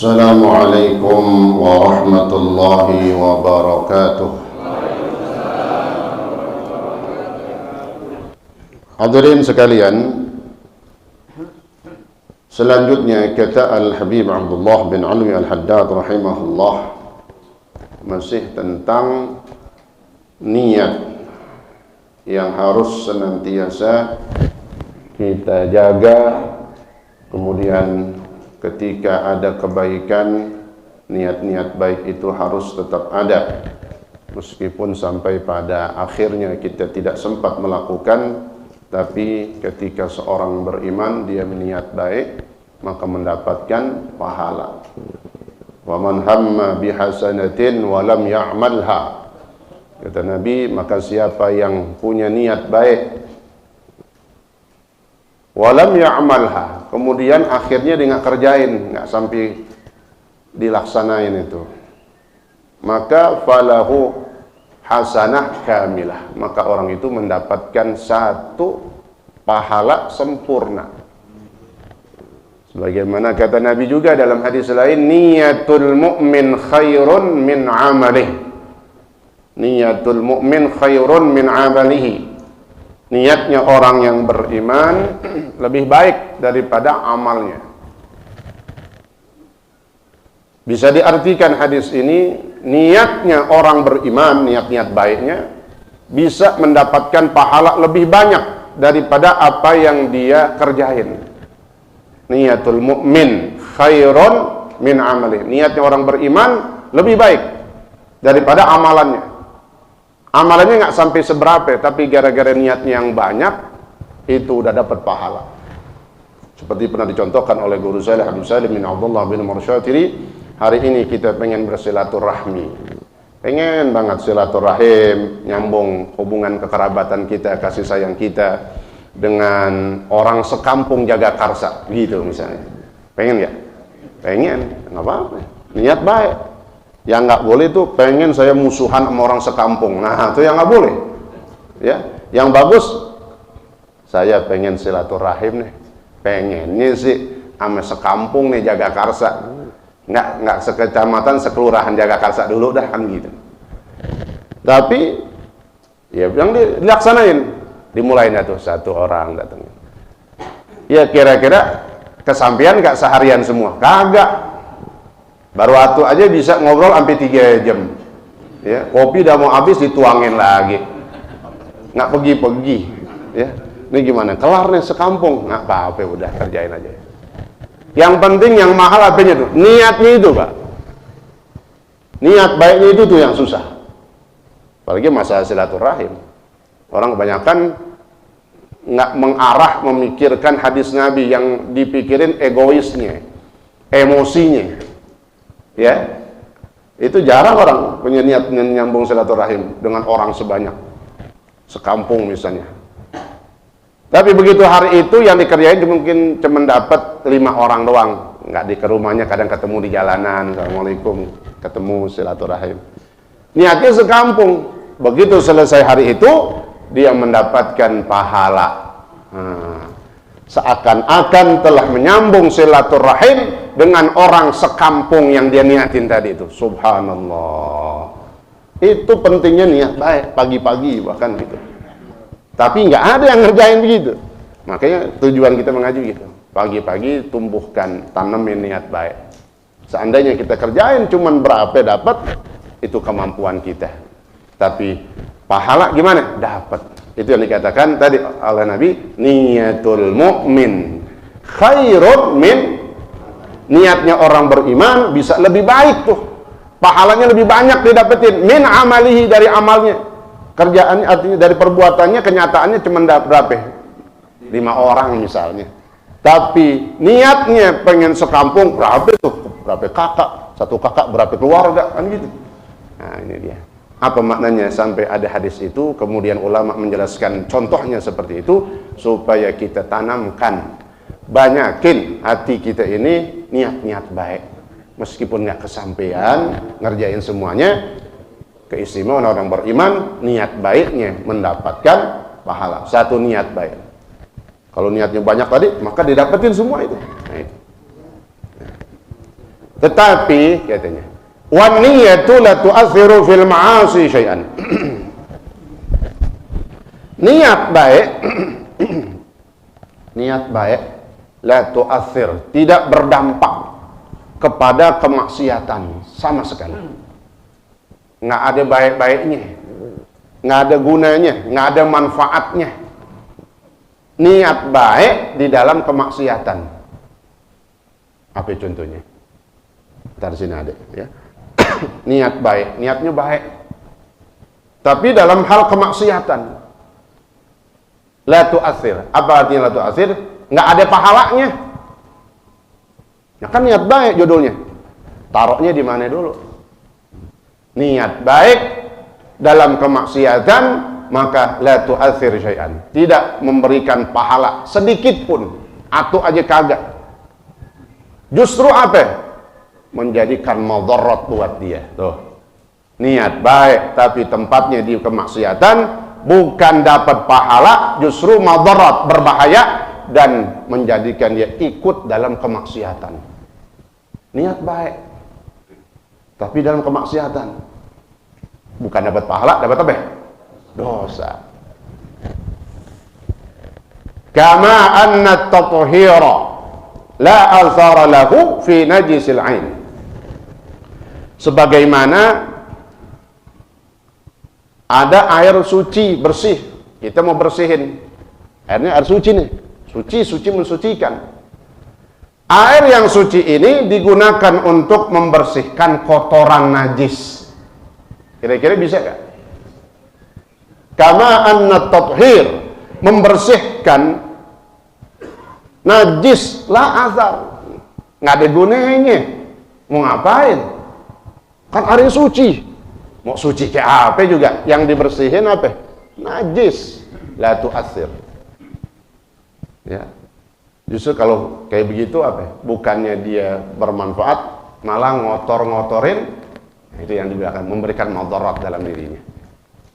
Assalamualaikum warahmatullahi wabarakatuh. Hadirin sekalian, selanjutnya kata Al-Habib Abdullah bin Alwi Al-Haddad rahimahullah masih tentang niat yang harus senantiasa kita jaga. Kemudian ketika ada kebaikan, niat-niat baik itu harus tetap ada, meskipun sampai pada akhirnya kita tidak sempat melakukan. Tapi ketika seorang beriman, dia berniat baik, maka mendapatkan pahala. Wa man hamma bihasanatin wa lam ya'malha, kata Nabi, maka siapa yang punya niat baik walam ya'malha, kemudian akhirnya dia nggak kerjain, nggak sampai dilaksanain itu, maka falahu hasanah kamilah, maka orang itu mendapatkan satu pahala sempurna. Sebagaimana kata Nabi juga dalam hadis lain, niyatul mu'min khairun min amalih, niyatul mu'min khairun min amalihi, niatnya orang yang beriman lebih baik daripada amalnya. Bisa diartikan hadis ini, niatnya orang beriman, niat-niat baiknya bisa mendapatkan pahala lebih banyak daripada apa yang dia kerjain. Niyatul mu'min khairun min amalih, niatnya orang beriman lebih baik daripada amalannya. Amalannya nggak sampai seberapa, tapi gara-gara niatnya yang banyak, itu udah dapat pahala. Seperti pernah dicontohkan oleh guru saya Habib Salim bin Abdullah bin Marsyatiri, hari ini kita pengen bersilaturahmi, pengen banget silaturahim, nyambung hubungan kekerabatan kita, kasih sayang kita dengan orang sekampung Jagakarsa, gitu misalnya. Pengen ya? Pengen, nggak apa-apa, niat baik. Yang nggak boleh itu pengen saya musuhan sama orang sekampung. Nah, itu yang nggak boleh. Ya, yang bagus saya pengen silaturahim nih. Pengennya sih sama sekampung nih Jagakarsa. Nggak sekecamatan, sekelurahan Jagakarsa dulu dah, kan gitu. Tapi ya yang dilaksanain, dimulainya tuh satu orang datang. Ya kira-kira kesampean nggak seharian semua? Kagak. Baru atu aja bisa ngobrol sampai 3 jam. Ya, kopi udah mau habis dituangin lagi. Nggak pergi-pergi. Ya, ini gimana? Kelar nih sekampung. Nggak apa-apa, udah kerjain aja. Yang penting yang mahal apanya tuh? Niatnya itu, Pak. Niat baiknya itu tuh yang susah. Apalagi masalah silaturahim. Orang kebanyakan nggak mengarah memikirkan hadis Nabi, yang dipikirin egoisnya, emosinya. Ya, itu jarang orang punya niat nyambung silaturahim dengan orang sebanyak sekampung misalnya. Tapi begitu hari itu yang dikerjain mungkin cuma dapat 5 orang doang, nggak di ke rumahnya, kadang ketemu di jalanan, assalamualaikum, ketemu silaturahim. Niatnya sekampung. Begitu selesai hari itu dia mendapatkan pahala. Seakan-akan telah menyambung silaturahim dengan orang sekampung yang dia niatin tadi itu. Subhanallah. Itu pentingnya niat baik, pagi-pagi bahkan gitu. Tapi nggak ada yang ngerjain begitu. Makanya tujuan kita mengaji gitu. Pagi-pagi tumbuhkan, tanamin niat baik. Seandainya kita kerjain cuman berapa dapat, itu kemampuan kita. Tapi pahala gimana? Dapat. Itu yang dikatakan tadi oleh Nabi, niyatul mu'min khairun min, niatnya orang beriman bisa lebih baik tuh, pahalanya lebih banyak didapetin, min amalihi, dari amalnya, kerjaannya, artinya dari perbuatannya, kenyataannya cuma berapa? 5 orang misalnya, tapi niatnya pengen sekampung, berapa tuh? Berapa kakak, satu kakak berapa keluarga, kan gitu. Nah ini dia. Apa maknanya sampai ada hadis itu? Kemudian ulama menjelaskan contohnya seperti itu, supaya kita tanamkan, banyakin hati kita ini niat-niat baik. Meskipun nggak kesampaian ngerjain semuanya, keistimewaan orang beriman, niat baiknya mendapatkan pahala. Satu niat baik. Kalau niatnya banyak tadi, maka didapetin semua itu. Nah, itu. Tetapi katanya, wan niyatu la tu'athiru fil ma'asi syai'an. Niat baik niat baik la tu'athir, tidak berdampak kepada kemaksiatan sama sekali. Nggak ada baik-baiknya, nggak ada gunanya, nggak ada manfaatnya. Niat baik di dalam kemaksiatan. Apa contohnya? Ntar sini ada ya. Niat baik, niatnya baik, tapi dalam hal kemaksiatan, la tu'athir. Apa artinya la tu'athir? Nggak ada pahalanya. Nah kan niat baik judulnya. Taruhnya di mana dulu? Niat baik dalam kemaksiatan, maka la tu'athir syai'an. Tidak memberikan pahala sedikit pun, atau aja kagak. Justru apa? Menjadikan madarat buat dia. Tuh. Niat baik tapi tempatnya di kemaksiatan, bukan dapat pahala, justru madarat, berbahaya, dan menjadikan dia ikut dalam kemaksiatan. Niat baik tapi dalam kemaksiatan, bukan dapat pahala, dapat apa? Dosa. Kama anna at-tathhira la athara lahu fi najisil ain. Sebagaimana ada air suci bersih, kita mau bersihin, airnya air suci nih, suci mensucikan. Air yang suci ini digunakan untuk membersihkan kotoran najis. Kira-kira bisa gak? Kama anna tathhir, membersihkan najis la azar, nggak ada gunanya. Mau ngapain? Kan air suci, mau suci kayak apa juga, yang dibersihin apa? Najis. La tu'athir. Ya. Justru kalau kayak begitu apa? Bukannya dia bermanfaat, malah ngotor-ngotorin. Itu yang dibilang memberikan madarat dalam dirinya.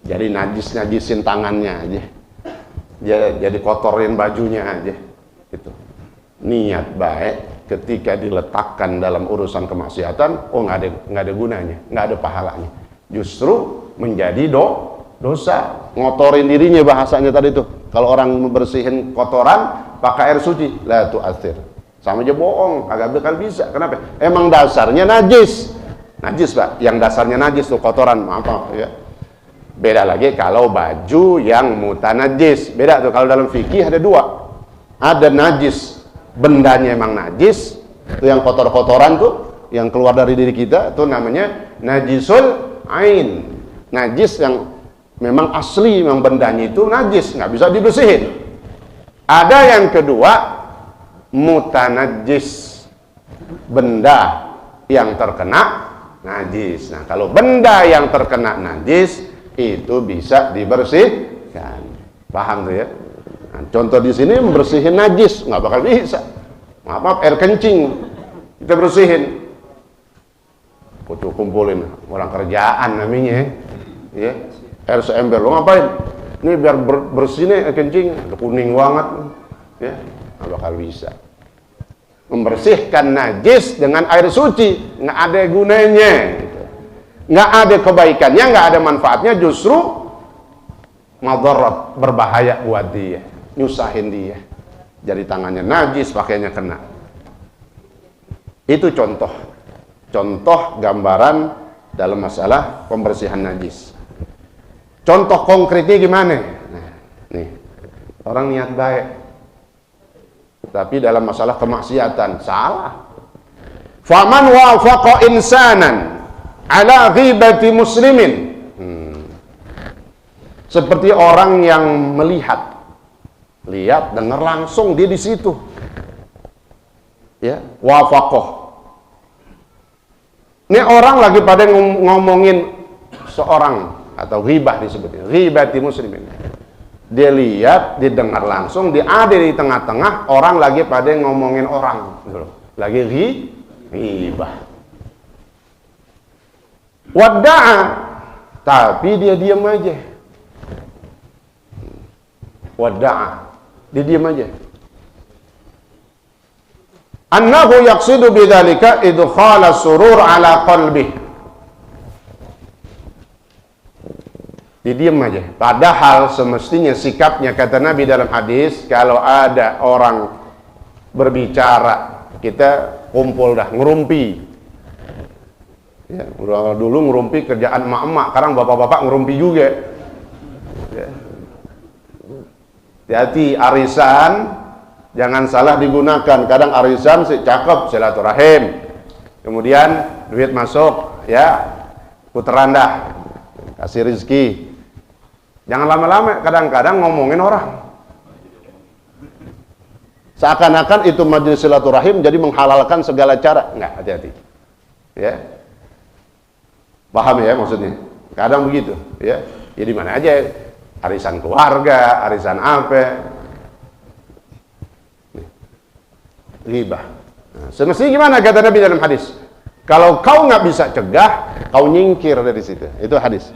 Jadi najisin tangannya aja, jadi kotorin bajunya aja. Itu niat baik ketika diletakkan dalam urusan kemaksiatan, oh nggak ada gunanya, nggak ada pahalanya, justru menjadi dosa, ngotorin dirinya bahasanya tadi tuh. Kalau orang membersihin kotoran pakai air suci, la tu'athir, sama aja bohong, agak bakal bisa. Kenapa? Emang dasarnya najis Pak, yang dasarnya najis tuh kotoran, maaf ya. Beda lagi kalau baju yang mutanajis, beda tuh. Kalau dalam fikih ada dua, ada najis, bendanya emang najis, itu yang kotor-kotoran tuh, yang keluar dari diri kita, itu namanya najisul ain, najis yang memang asli, memang bendanya itu najis, nggak bisa dibersihin. Ada yang kedua, mutanajis, benda yang terkena najis. Nah kalau benda yang terkena najis itu bisa dibersihkan, paham tuh ya? Nah, contoh di sini membersihin najis nggak bakal bisa. Maaf, air kencing kita bersihin, kutu kumpulin orang kerjaan namanya, ya. Air seember, lo ngapain? Ini biar bersih nih air kencing, udah kuning banget, ya, nggak bakal bisa. Membersihkan najis dengan air suci nggak ada gunanya, gitu. Nggak ada kebaikannya, nggak ada manfaatnya, justru madarat, berbahaya buat dia, nyusahin dia. Jadi tangannya najis, pakainya kena. Itu contoh gambaran dalam masalah pembersihan najis. Contoh konkretnya gimana? Nah, nih, orang niat baik, tapi dalam masalah kemaksiatan salah. Faman wafaqa insanan ala ghibati muslimin, seperti orang yang lihat, dengar langsung dia di situ, ya, wafaqah. Ini orang lagi pada ngomongin seorang, atau ghibah disebutnya, ghibati muslimin. Dia lihat, didengar langsung, dia ada di tengah-tengah orang lagi pada ngomongin orang, lagi ghibah. Wadda'a, tapi dia diam aja. Wadda'a, dia diam aja. annahu yaqsidu bidzalika idkhala surur ala qalbi. Diam aja. Padahal semestinya sikapnya, kata Nabi dalam hadis, kalau ada orang berbicara, kita kumpul dah, ngerumpi. Ya, dulu ngerumpi kerjaan emak-emak, sekarang bapak-bapak ngerumpi juga. Ya. Hati-hati, arisan jangan salah digunakan. Kadang arisan sih cakep, silaturahim. Kemudian duit masuk, ya, puteran dah, kasih rezeki. Jangan lama-lama, kadang-kadang ngomongin orang. Seakan-akan itu majelis silaturahim jadi menghalalkan segala cara. Enggak, hati-hati. Ya. Paham ya maksudnya? Kadang begitu, ya. Ya di mana aja, arisan keluarga, arisan apa. Ghibah. Nah, semestinya gimana kata Nabi dalam hadis? Kalau kau nggak bisa cegah, kau nyingkir dari situ. Itu hadis.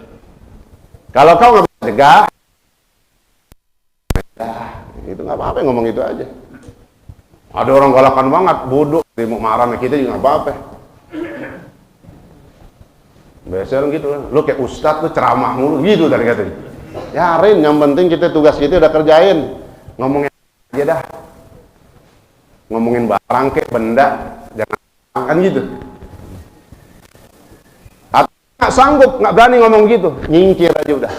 Kalau kau nggak bisa cegah, itu nggak apa-apa, ngomong itu aja. Ada orang galakan banget, bodoh, mau marah sama kita juga nggak apa-apa. Biasanya gitu kan, lu kayak ustadz tuh ceramah mulu, gitu tadi katanya. Ya Rin, yang penting kita tugas kita udah kerjain, ngomongin aja dah, ngomongin barang kayak benda, jangan kan gitu. Atau nggak sanggup, nggak berani ngomong gitu, nyingkir aja udah.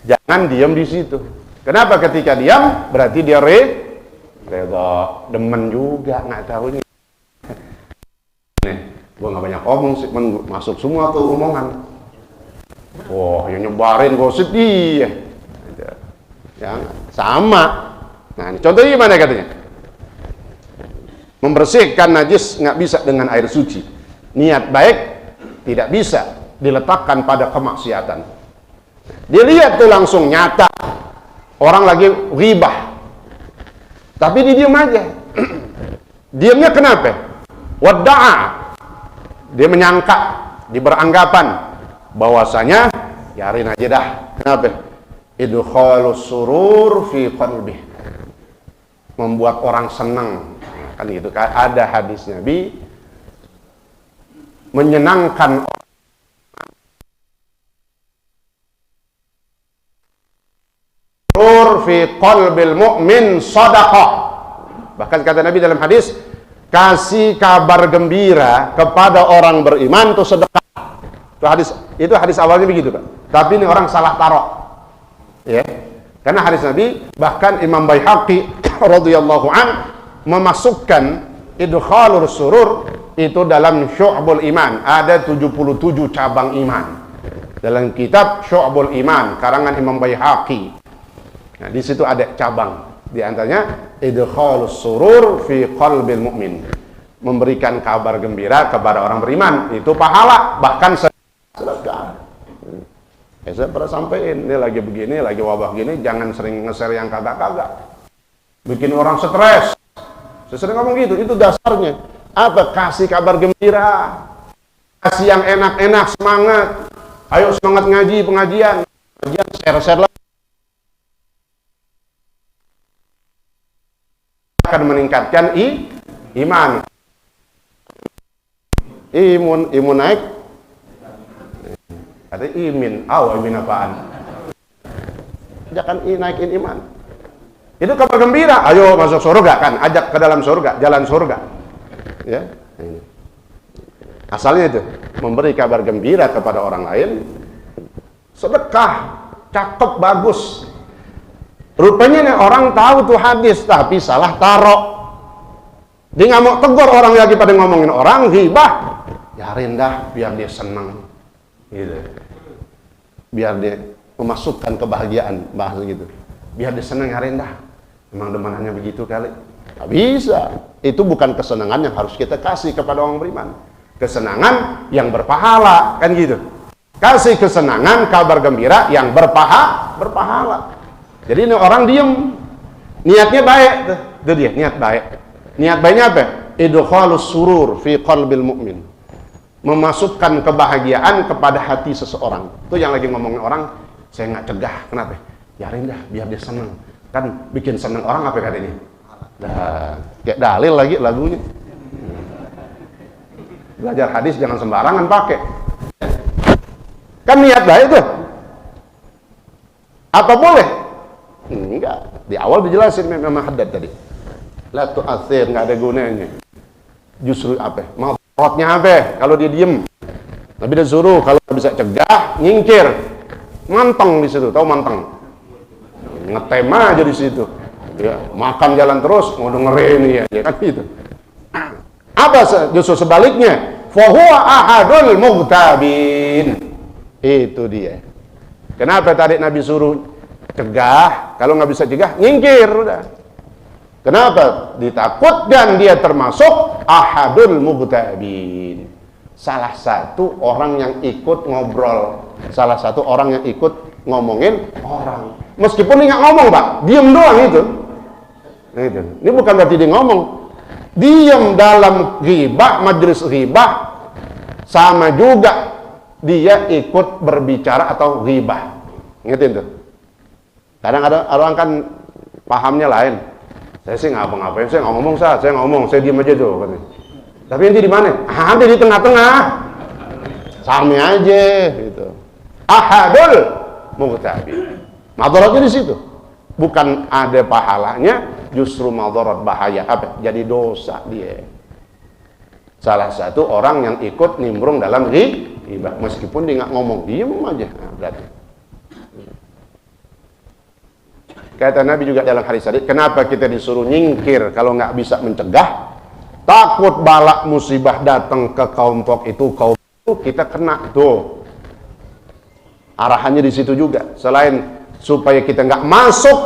Jangan diam di situ. Kenapa? Ketika diam berarti dia reda, demen juga, nggak tahunya. Nih, gua nggak banyak omong sih, masuk semua tuh omongan. Oh, yang nyebarin gosip dia. Ya, sama. Nah, ini contohnya gimana katanya? Membersihkan najis nggak bisa dengan air suci. Niat baik tidak bisa diletakkan pada kemaksiatan. Dilihat tuh langsung nyata. Orang lagi ghibah. Tapi diam aja. Diamnya kenapa? Wadda'a. Dia menyangka, dia beranggapan bahwasanya biarin aja dah. Kenapa? Idkhalus surur fi qalbi. Membuat orang senang. Kan gitu. Ada hadis Nabi menyenangkan surur fi qalbil mu'min shadaqah. Bahkan kata Nabi dalam hadis, kasih kabar gembira kepada orang beriman itu sedekah. Itu hadis awalnya begitu, Pak. Tapi ini orang salah taruh. Ya. Karena hadis Nabi, bahkan Imam Baihaqi radhiyallahu an memasukkan idkhalur surur itu dalam Syu'bul Iman. Ada 77 cabang iman. Dalam kitab Syu'bul Iman karangan Imam Baihaqi. Nah, di situ ada cabang. Di antaranya idkhalus surur fi qalbil mu'min. Memberikan kabar gembira kepada orang beriman, itu pahala, bahkan sedekah. Saya pernah sampaikan, ini lagi begini, lagi wabah gini, jangan sering nge-share yang kagak-kagak. Bikin orang stres. Saya sering ngomong gitu, itu dasarnya. Apa? Kasih kabar gembira. Kasih yang enak-enak, semangat. Ayo semangat ngaji, pengajian. Pengajian, share-share lah. Akan meningkatkan iman. Imun naik. Ada imin, imin apaan? Jangan naikin iman. Itu kabar gembira. Ayo masuk surga kan, ajak ke dalam surga, jalan surga. Ya. Asalnya itu memberi kabar gembira kepada orang lain. Sedekah, cakep, bagus. Rupanya nih orang tahu tuh hadis tapi salah taruh. Dia nggak mau tegur orang lagi pada ngomongin orang, ghibah. Biarin dah, biar dia senang. Gitu. Biar dia memasukkan kebahagiaan, bahasa gitu. Biar dia senang, biarin dah. Memang demanannya begitu kali. Nggak bisa. Itu bukan kesenangan yang harus kita kasih kepada orang beriman. Kesenangan yang berpahala, kan gitu. Kasih kesenangan, kabar gembira yang berpahala. Jadi ini orang diem, niatnya baik, itu dia, niat baik. Niat baiknya apa? Idkhalus surur fi qalbil mu'min. Memasukkan kebahagiaan kepada hati seseorang. Itu yang lagi ngomongin orang, saya nggak cegah. Kenapa? Biarin dah, biar dia senang. Kan bikin senang orang apa katanya? Nah, kayak dalil lagi lagunya. Belajar hadis jangan sembarangan pakai. Kan niat baik tuh. Apa boleh? Enggak. Di awal dijelasin memang Haddad tadi. La tu'athir, enggak ada gunanya. Justru apa? Maudhatnya apa? Kalau dia diem. Nabi dia suruh kalau bisa cegah, nyingkir. Manteng di situ, tahu manteng? Ngetem aja di situ. Ya, makan jalan terus, mau dengerin ya kan gitu. Apa justru sebaliknya? Fahuwa ahadul mughtabin. Itu dia. Kenapa tadi Nabi suruh cegah? Kalau nggak bisa cegah, nyingkir udah. Kenapa? Ditakutkan dia termasuk ahadul mughtabin. Salah satu orang yang ikut ngobrol, salah satu orang yang ikut ngomongin orang. Meskipun dia nggak ngomong, Pak, diem doang itu. Ini bukan berarti dia ngomong. Diem dalam ghibah, majelis ghibah, sama juga dia ikut berbicara atau ghibah. Ngerti itu? Kadang ada orang kan pahamnya lain. Saya sih nggak apa-ngapain, saya nggak ngomong, saya ngomong, saya diem aja tuh. Katanya. Tapi nanti di mana? Ada di tengah-tengah. Sami aja gitu. Ahadul mughtabin. Madaratnya di situ. Bukan ada pahalanya, justru madarat bahaya apa? Jadi dosa dia. Salah satu orang yang ikut nimbrung dalam ghibah meskipun dia nggak ngomong, diem aja. Nah, berarti. Kata Nabi juga dalam hadis tadi, kenapa kita disuruh nyingkir kalau nggak bisa mencegah? Takut bala musibah datang ke kelompok itu, kaum itu kita kena tuh. Arahannya di situ juga. Selain supaya kita nggak masuk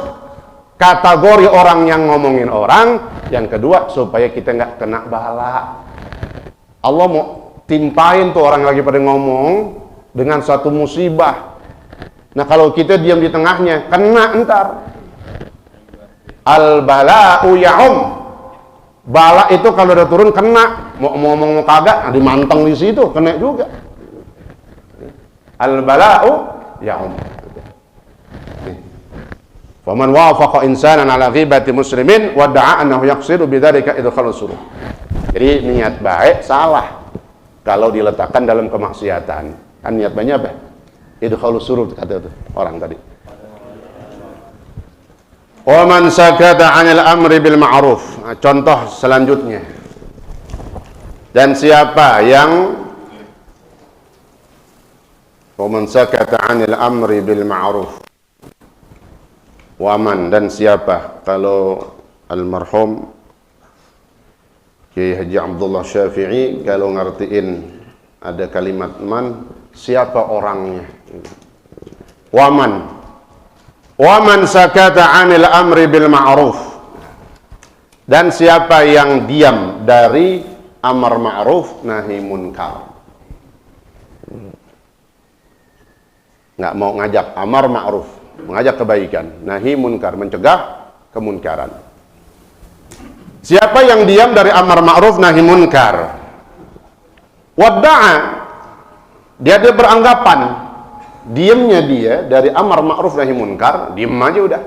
kategori orang yang ngomongin orang, yang kedua supaya kita nggak kena bala. Allah mau timpain tuh orang lagi pada ngomong dengan satu musibah. Nah kalau kita diam di tengahnya, kena entar. Al bala'u ya'um. Bala itu kalau udah turun kena, mau ngomong mau kagak, dimanteng di situ, kena juga. Al bala'u ya'um. Faman wafaqa insanan ala ghibati muslimin wa da'a annahu yaqsidu bidzalika idkhalus surur. Jadi niat baik salah kalau diletakkan dalam kemaksiatan. Kan niat baiknya apa? Idkhalus surur kata itu orang tadi. Wa man sakata 'anil amri bil ma'ruf. Nah, contoh selanjutnya. Dan siapa yang wa man sakata 'anil amri bil ma'ruf. Waman dan siapa kalau almarhum Kiai Haji Abdullah Syafi'i kalau ngertiin ada kalimat man, siapa orangnya? Waman sakata 'anil amri bil ma'ruf. Dan siapa yang diam dari amar ma'ruf nahi munkar. Nggak mau ngajak amar ma'ruf, mengajak kebaikan, nahi munkar, mencegah kemunkaran. Siapa yang diam dari amar ma'ruf nahi munkar, wadda'a, dia beranggapan diamnya dia dari amar ma'ruf nahi munkar, diam aja udah.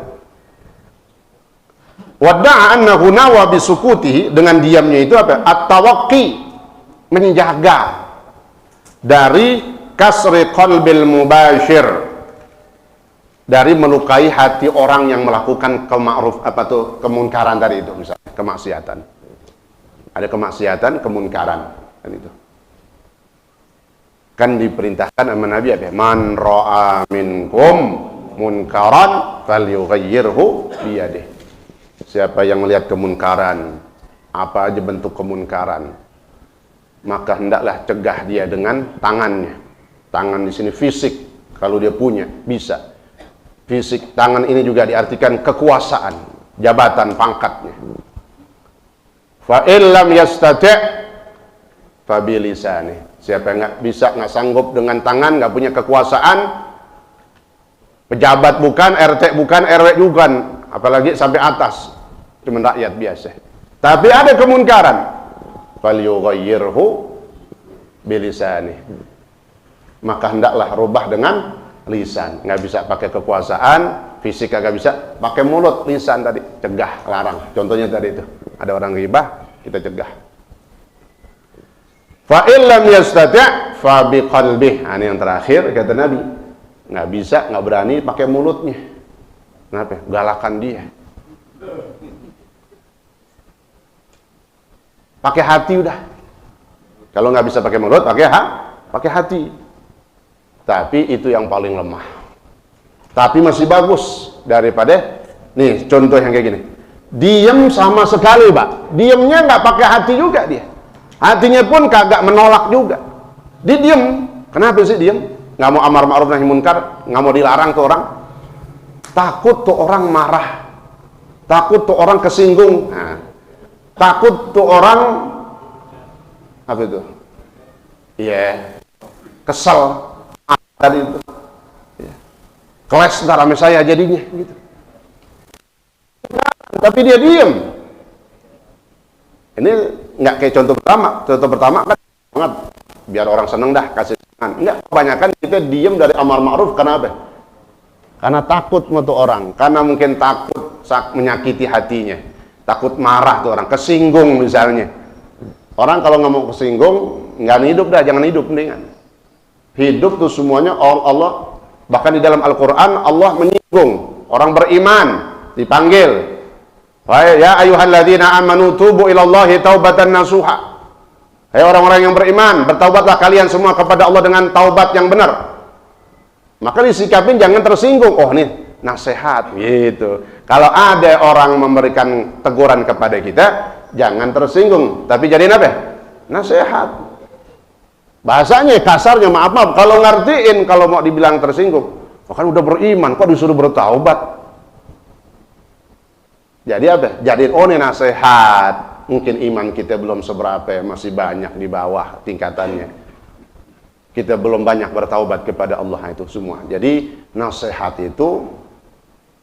Wadda'a annahu nawa bisukutihi, dengan diamnya itu apa? At-tawaqqi, menjaga dari kasri qalbil mubashir, dari melukai hati orang yang melakukan kemunkaran tadi itu, misalnya kemaksiatan. Ada kemaksiatan, kemunkaran kan itu. Kan diperintahkan sama Nabi apa? Man ra'a minkum munkaran falyughayyirhu biyadihi. Siapa yang melihat kemunkaran, apa aja bentuk kemunkaran, maka hendaklah cegah dia dengan tangannya. Tangan di sini fisik, kalau dia punya bisa. Fisik tangan ini juga diartikan kekuasaan, jabatan, pangkatnya. Fa illam yastati' fa bilisani. Siapa yang nggak bisa, nggak sanggup dengan tangan, nggak punya kekuasaan, pejabat bukan, RT bukan, RW bukan, apalagi sampai atas, cuma rakyat biasa. Tapi ada kemunkaran, falyughayyirhu bilisani. Maka hendaklah rubah dengan lisan. Nggak bisa pakai kekuasaan, fisik kagak bisa, pakai mulut, lisan tadi, cegah, larang. Contohnya tadi itu, ada orang ghibah, kita cegah. Fa illam yastati' fa biqalbih. Ini yang terakhir kata Nabi. Nggak bisa, nggak berani pakai mulutnya. Kenapa? Galakan dia. Pakai hati udah. Kalau nggak bisa pakai mulut, pakai hati. Tapi itu yang paling lemah. Tapi masih bagus daripada nih contoh yang kayak gini. Diam sama sekali, Pak. Diamnya nggak pakai hati juga dia. Hatinya pun kagak menolak juga. Dia diam. Kenapa sih diam? Nggak mau amar ma'ruf nahi munkar, nggak mau dilarang tuh orang. Takut tuh orang marah. Takut tuh orang kesinggung. Nah, takut tuh orang apa itu? Iya, kesel tadi itu. Keles ntar sama saya jadinya gitu. Tapi dia diam. Ini nggak kayak contoh pertama. Contoh pertama kan banget biar orang seneng dah kasih senang. Enggak, kebanyakan kita diam dari amar ma'ruf karena apa? Karena takut sama tuh orang, karena mungkin takut menyakiti hatinya, takut marah tuh orang, kesinggung misalnya. Orang kalau nggak mau kesinggung, nggak hidup dah, jangan hidup mendingan. Hidup tuh semuanya Allah, bahkan di dalam Al-Quran Allah menyinggung orang beriman, dipanggil. Ya ayyuhalladzina amanu tubu ilallahi taubatan nasuha. Hai orang-orang yang beriman, bertaubatlah kalian semua kepada Allah dengan taubat yang benar. Maka disikapin jangan tersinggung. Oh nih nasihat gitu. Kalau ada orang memberikan teguran kepada kita, jangan tersinggung, tapi jadiin apa? Nasihat. Bahasanya kasarnya maaf. Kalau ngertiin, kalau mau dibilang tersinggung, oh kan udah beriman, kok disuruh bertaubat? Jadi apa? Jadiin nih nasihat. Mungkin iman kita belum seberapa, masih banyak di bawah tingkatannya. Kita belum banyak bertaubat kepada Allah itu semua. Jadi nasihat itu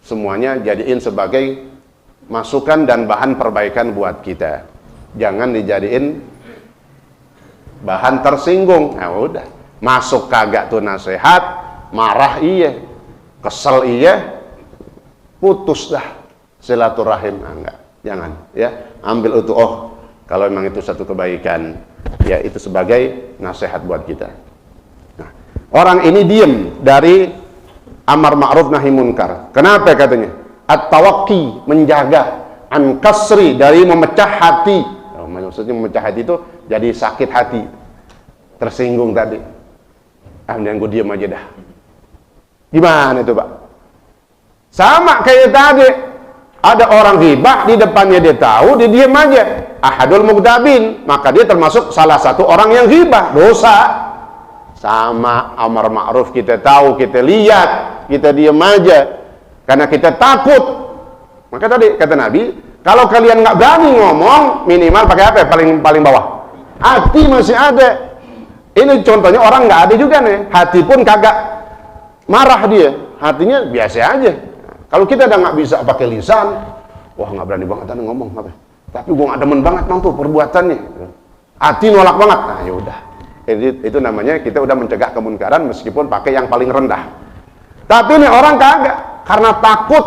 semuanya jadiin sebagai masukan dan bahan perbaikan buat kita. Jangan dijadiin bahan tersinggung. Nah udah, masuk kagak tuh nasihat, marah iya, kesel iya, putus dah silaturahim. Nah, enggak, jangan ya. Ambil itu, oh kalau memang itu satu kebaikan, ya itu sebagai nasihat buat kita. Orang ini diam dari amar ma'ruf nahi munkar. Kenapa katanya? At-tawaqi, menjaga, an kasri, dari memecah hati. Oh, maksudnya memecah hati itu jadi sakit hati, tersinggung tadi. Kemudian gue diam aja dah. Gimana itu Pak? Sama kayak tadi. Ada orang ghibah, di depannya dia tahu, dia diam aja. Ahadul mughdabin, maka dia termasuk salah satu orang yang ghibah, dosa. Sama amar ma'ruf kita tahu, kita lihat, kita diam aja karena kita takut. Maka tadi kata Nabi, kalau kalian nggak berani ngomong, minimal pakai apa? Paling bawah. Hati masih ada. Ini contohnya orang nggak ada juga nih. Hati pun kagak marah dia. Hatinya biasa aja. Kalau kita udah nggak bisa pakai lisan, wah nggak berani banget ngomong apa. Tapi gua nggak demen banget tuh perbuatannya. Hati nolak banget. Nah yaudah. Itu namanya kita udah mencegah kemunkaran meskipun pakai yang paling rendah. Tapi ini orang kagak, karena takut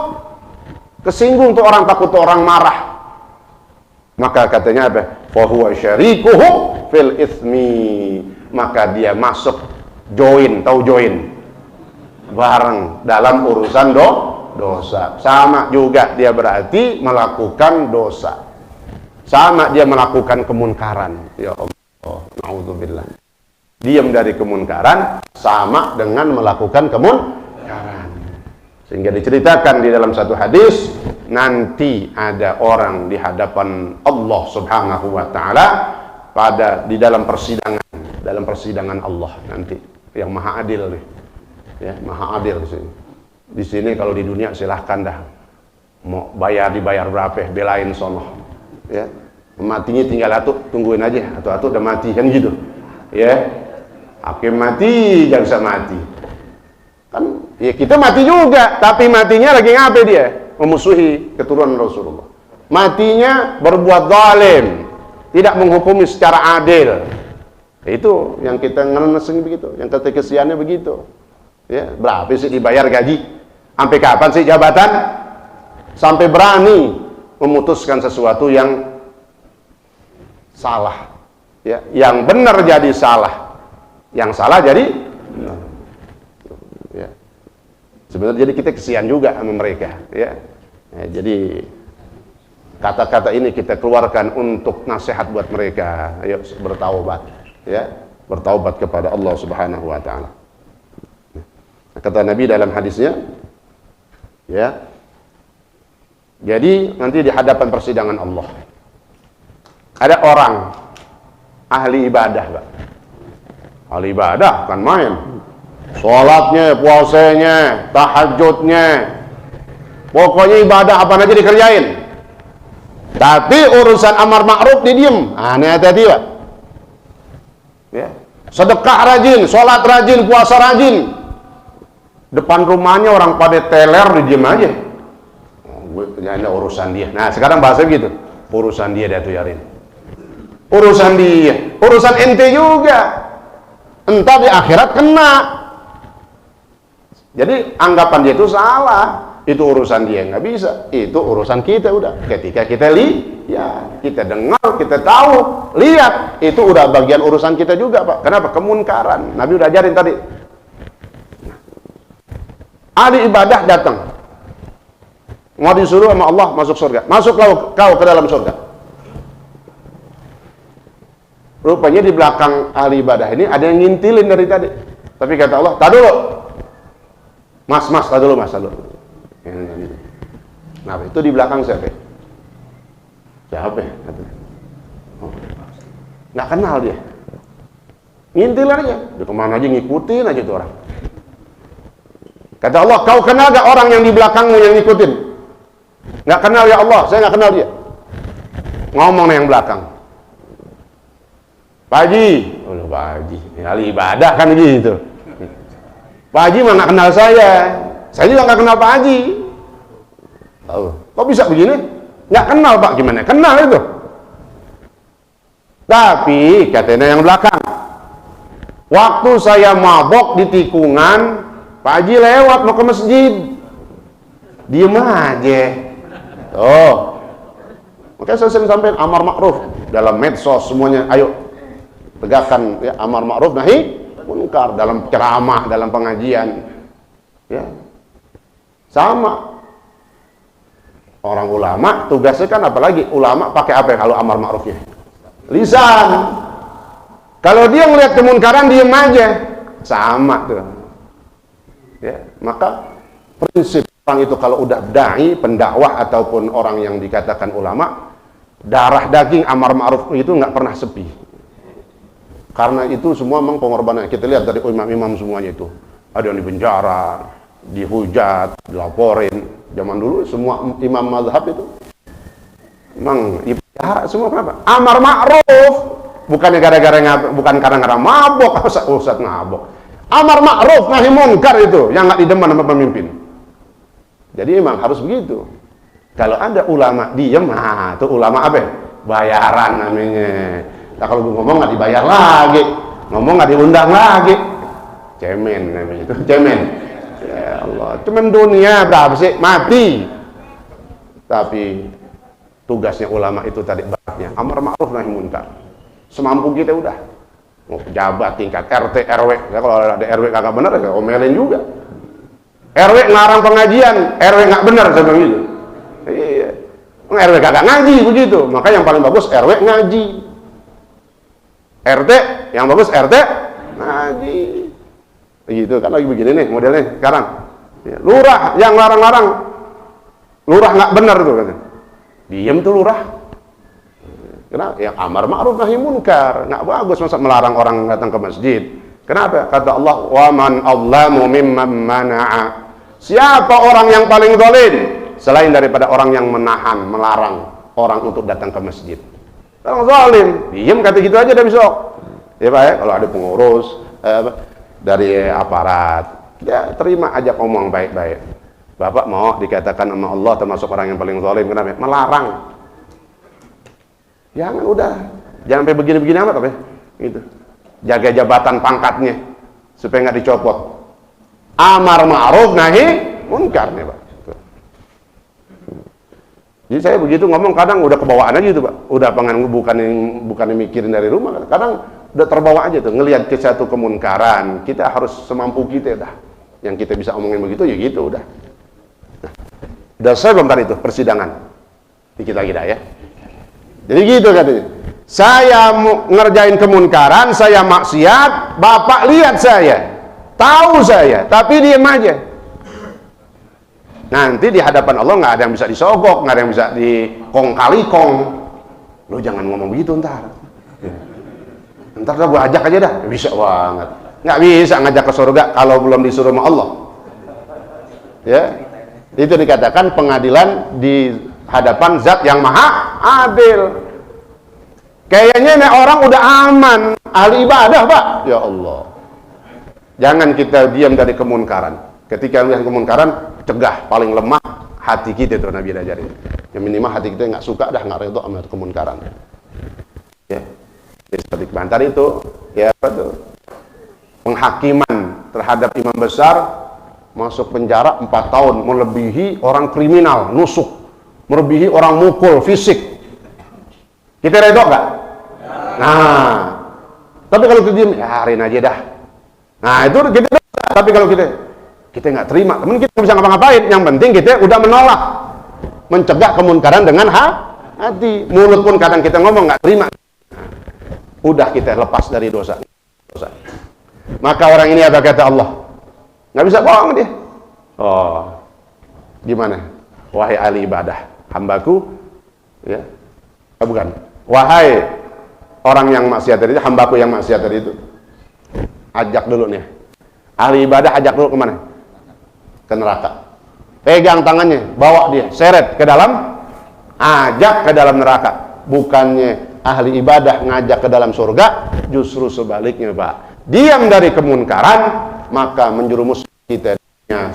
kesinggung tuh orang, takut tuh orang marah. Maka katanya apa? Fahuwa syarikuhu fil itsmi. Maka dia masuk join, tahu join? Bareng dalam urusan dosa. Sama juga dia berarti melakukan dosa. Sama dia melakukan kemunkaran. Ya Allah, naudzubillah. Diam dari kemunkaran sama dengan melakukan kemunkaran. Sehingga diceritakan di dalam satu hadis, nanti ada orang di hadapan Allah Subhanahu wa taala di dalam persidangan Allah nanti yang maha adil nih. Ya, maha adil di sini. Di sini kalau di dunia silahkan dah. Mau dibayar berapa, belain sono. Ya. Matinya tinggal tungguin aja, atau udah mati kan gitu. Ya. Hakim mati, jaksa mati. Kan ya kita mati juga, tapi matinya lagi ngapain dia? Memusuhi keturunan Rasulullah. Matinya berbuat zalim, tidak menghukumi secara adil. Itu yang kita ngeneseng begitu, yang kesiannya begitu. Ya, berapa sih dibayar gaji? Sampai kapan sih jabatan? Sampai berani memutuskan sesuatu yang salah, ya, yang benar jadi salah, yang salah jadi benar. Ya. Sebenarnya jadi kita kesian juga sama mereka, ya. Jadi kata-kata ini kita keluarkan untuk nasihat buat mereka. Ayo bertaubat, ya, bertaubat kepada Allah Subhanahu wa taala. Kata Nabi dalam hadisnya, ya. Jadi nanti di hadapan persidangan Allah ada orang ahli ibadah, Pak. Ahli ibadah kan main. Sholatnya, puasanya, tahajudnya, pokoknya ibadah apa aja dikerjain. Tapi urusan amar ma'ruf didiem. Aneh tadi, Pak. Ya. Sedekah rajin, sholat rajin, puasa rajin. Depan rumahnya orang pada teler, didiem aja. Ini urusan dia. Nah, sekarang bahasa gitu. Urusan dia tuyarin. Urusan dia. Urusan ente juga. Entah di akhirat kena. Jadi anggapan dia itu salah. Itu urusan dia, nggak bisa. Itu urusan kita udah. Ketika kita lihat, kita dengar, kita tahu, lihat, itu udah bagian urusan kita juga, Pak. Kenapa? Kemunkaran. Nabi udah ajarin tadi. Ahli ibadah datang. Mau disuruh sama Allah masuk surga. Masuk kau ke dalam surga. Rupanya di belakang ahli ibadah ini ada yang ngintilin dari tadi. Tapi kata Allah, tak dulu. Mas, tak dulu, mas, tak dulu. Nah, itu di belakang siapa? Siapa? Oh. Nggak kenal dia. Ngintilin aja. Dia kemana aja ngikutin aja tuh orang. Kata Allah, kau kenal gak orang yang di belakangmu yang ngikutin? Nggak kenal ya Allah, saya nggak kenal dia. Ngomong yang belakang. Pak Haji, oh Pak Haji, ahli ibadah kan gitu. Pak Haji mah nggak kenal saya juga nggak kenal Pak Haji. Oh, kok bisa begini? Nggak kenal Pak, gimana? Kenal itu. Tapi katanya yang belakang, waktu saya mabok di tikungan, Pak Haji lewat mau ke masjid, diem aja. Oh, makanya saya sering sampaikan amar ma'ruf dalam medsos semuanya. Ayo tegakkan ya, amar ma'ruf nahi munkar dalam ceramah, dalam pengajian. Ya, sama. Orang ulama tugasnya kan apalagi ulama pakai apa ya kalau amar ma'rufnya? Lisan. Kalau dia melihat kemunkaran diem aja, sama tuh. Ya, maka prinsip orang itu kalau udah dai, pendakwah ataupun orang yang dikatakan ulama, darah daging amar ma'ruf itu nggak pernah sepi. Karena itu semua memang pengorbanan. Kita lihat dari imam-imam semuanya itu. Ada yang dipenjara, dihujat, dilaporin. Zaman dulu semua imam mazhab itu memang dipelihara semua. Kenapa? Amar ma'ruf. Bukannya bukan karena mabok, Ustaz mabok. Amar ma'ruf nahi munkar itu yang nggak didemen sama pemimpin. Jadi emang harus begitu. Kalau ada ulama diem, itu ulama apa? Bayaran namanya. Nah, kalau ngomong nggak dibayar lagi, ngomong nggak diundang lagi, cemen namanya itu, cemen. Ya Allah, cemen dunia berapa sih? Mati. Tapi tugasnya ulama itu tadi baratnya amar ma'ruf nahi munkar. Semampu kita udah. Mau pejabat tingkat RT, RW, ya, kalau ada RW kagak benar, ya omelin juga. RW ngarang pengajian, RW nggak benar sama gitu. Iya, RW kagak ngaji begitu. Maka yang paling bagus RW ngaji. RT yang bagus RT ngaji. Begitu kan lagi begini nih modelnya sekarang. Ya, lurah yang larang-larang, lurah nggak benar tuh kan. Diem tuh lurah. Kenapa? Yang amar ma'ruf nahi munkar, nggak bagus masa melarang orang datang ke masjid. Kenapa? Kata Allah, wa man adlamu mimman mana'a. Siapa orang yang paling zalim selain daripada orang yang menahan, melarang orang untuk datang ke masjid? Orang zalim, diem kata gitu aja dah besok. Ya Pak ya, kalau ada pengurus dari aparat, ya terima aja ngomong baik-baik. Bapak mau dikatakan sama Allah termasuk orang yang paling zalim, kenapa? Melarang. Jangan udah, jangan sampai begini-begini amat apa ya? Gitu. Jaga jabatan pangkatnya supaya nggak dicopot. Amar ma'ruf nahi munkar nih Pak. Jadi saya begitu ngomong kadang udah kebawaan aja itu Pak. Udah bukan mikirin dari rumah. Kadang udah terbawa aja tuh ngelihat ke satu kemunkaran. Kita harus semampu kita dah. Yang kita bisa omongin begitu ya gitu udah. Udah selesai belum tadi itu persidangan? Dikit lagi dah ya. Jadi gitu katanya. Saya mau ngerjain kemunkaran, saya maksiat, Bapak lihat saya. Tahu saya, tapi diam aja. Nanti di hadapan Allah nggak ada yang bisa disogok, nggak ada yang bisa dikong-kali-kong. Lo jangan ngomong begitu ntar. Ntar gue ajak aja dah. Bisa banget. Nggak bisa ngajak ke surga kalau belum disuruh sama Allah. Ya, itu dikatakan pengadilan di hadapan Zat yang Maha Adil. Kayaknya nih orang udah aman, ahli ibadah Pak. Ya Allah. Jangan kita diam dari kemunkaran. Ketika melihat kemunkaran, cegah. Paling lemah hati kita itu Nabi ajarin. Yang minimal hati kita nggak suka dah, nggak redha sama kemunkaran. Ya. Jadi seperti komentar itu, ya betul. Penghakiman terhadap imam besar masuk penjara 4 tahun, melebihi orang kriminal, nusuk, melebihi orang mukul, fisik. Kita redha nggak? Nah, tapi kalau kita diam, ya harin aja dah. Nah itu kita. Tapi kalau kita nggak terima, teman kita nggak bisa ngapa-ngapain. Yang penting kita udah menolak, mencegah kemunkaran dengan hati. Mulut pun kadang kita ngomong nggak terima. Udah kita lepas dari dosa. Maka orang ini apa kata Allah? Nggak bisa bohong dia. Oh, gimana? Wahai ahli ibadah, hambaku, ya, bukan. Wahai orang yang maksiat tadi, hambaku yang maksiat tadi itu, ajak dulu nih. Ahli ibadah ajak dulu kemana? Ke neraka. Pegang tangannya, bawa dia, seret ke dalam, ajak ke dalam neraka. Bukannya ahli ibadah ngajak ke dalam surga, justru sebaliknya Pak. Diam dari kemunkaran, maka menjerumus kita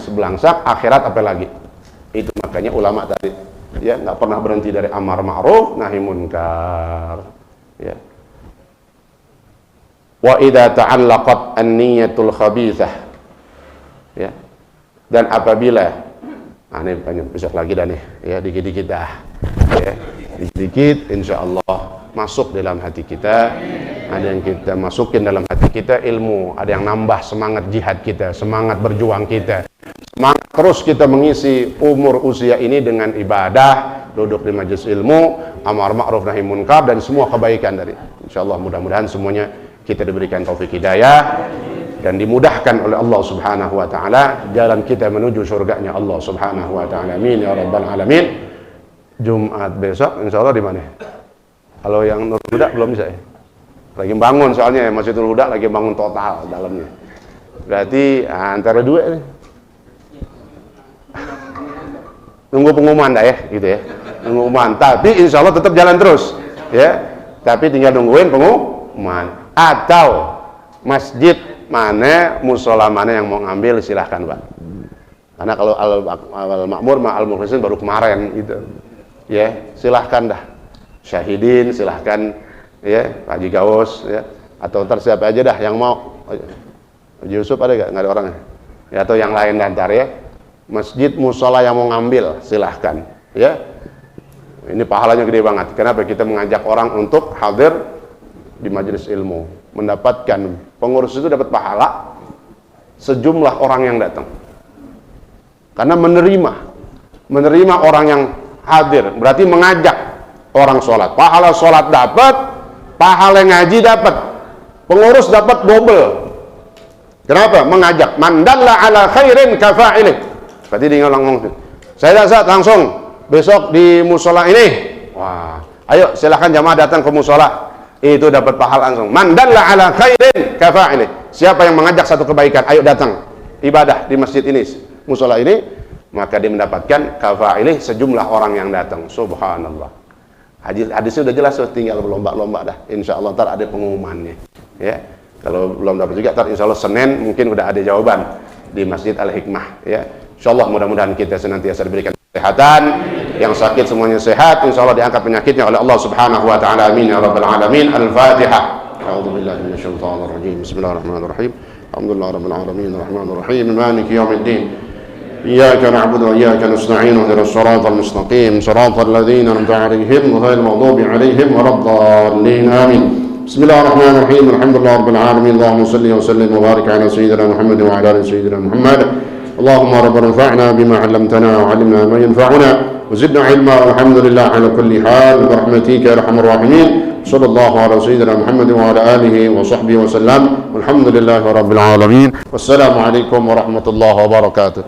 sebelangsak, akhirat apa lagi? Itu makanya ulama tadi, ya nggak pernah berhenti dari amar ma'ruf, nahi munkar. Ya. Wa idza ta'allaqat an-niyatul khabithah, ya, dan apabila ini banyak besok lagi dah nih, ya dikit-dikit dah, ya dikit-dikit insyaallah masuk dalam hati kita. Ada yang kita masukin dalam hati kita ilmu, ada yang nambah semangat jihad kita, semangat berjuang kita, semangat terus kita mengisi umur usia ini dengan ibadah, duduk di majelis ilmu, amar ma'ruf nahi munkar, dan semua kebaikan dari insyaallah. Mudah-mudahan semuanya kita diberikan taufik hidayah dan dimudahkan oleh Allah Subhanahu wa taala jalan kita menuju surganya Allah Subhanahu wa taala. Amin ya rabbal alamin. Jumat besok insyaallah di mana? Kalau yang Nurul Huda belum bisa ya. Lagi bangun soalnya Masjidul Huda lagi bangun total dalamnya. Berarti antara dua nih. Tunggu pengumuman dah ya, gitu ya. Pengumuman, tapi insyaallah tetap jalan terus, ya. Tapi tinggal nungguin pengumuman. Atau masjid mana, musola mana yang mau ngambil silahkan Pak. Karena kalau al-makmur al-mukhlisin baru kemarin gitu, ya silahkan dah. Syahidin silahkan, ya Pak Haji Gaus, ya, atau ntar siapa aja dah yang mau. Haji Yusuf ada nggak ada orangnya? Ya, atau yang lain ntar ya. Masjid musola yang mau ngambil silahkan, ya. Ini pahalanya gede banget. Kenapa? Kita mengajak orang untuk hadir di majelis ilmu, mendapatkan pengurus itu dapat pahala sejumlah orang yang datang. Karena menerima orang yang hadir berarti mengajak orang sholat. Pahala sholat dapat, pahala ngaji dapat, pengurus dapat double. Kenapa? Mengajak. Man dalla ala khairin kafa'ilih. Berarti dia ngomong, saya dasar langsung besok di musola ini. Wah, ayo silahkan jamaah datang ke musola. Itu dapat pahala langsung. Man dalla ala khairin kafa'ilih. Siapa yang mengajak satu kebaikan, ayo datang ibadah di masjid ini, musola ini, maka dia mendapatkan kafa'ilih sejumlah orang yang datang. Subhanallah. Hadisnya udah jelas, tinggal berlomba-lomba dah. Insyaallah ntar ada pengumumannya. Ya, kalau belum dapat juga, ntar insyaallah Senin mungkin udah ada jawaban di Masjid Al-Hikmah. Ya, insyaallah mudah-mudahan kita senantiasa diberikan kesehatan, yang sakit semuanya sehat, insyaallah diangkat penyakitnya oleh Allah Subhanahu wa taala. Amin ya rabbal alamin. Al-Fatihah. A'udzubillahi minasyaitonir rajim. Bismillahirrahmanirrahim. Alhamdulillahirabbil alamin, arrahmanirrahim, maliki yaumiddin. إياك نعبد وإياك نستعين اهدنا الصراط المستقيم صراط الذين أنعمت عليهم غير المغضوب عليهم ولا الضالين آمين. بسم الله الرحمن الرحيم الحمد لله رب العالمين اللهم صل وسلم وبارك على سيدنا محمد وعلى آل سيدنا محمد. اللهم ربنا انفعنا بما علمتنا وعلمنا ما ينفعنا وزدنا علما والحمد لله على كل حال برحمتك يا أرحم الراحمين. صلى الله على سيدنا محمد وعلى آله وصحبه وسلم والحمد لله رب العالمين والسلام عليكم ورحمة الله وبركاته.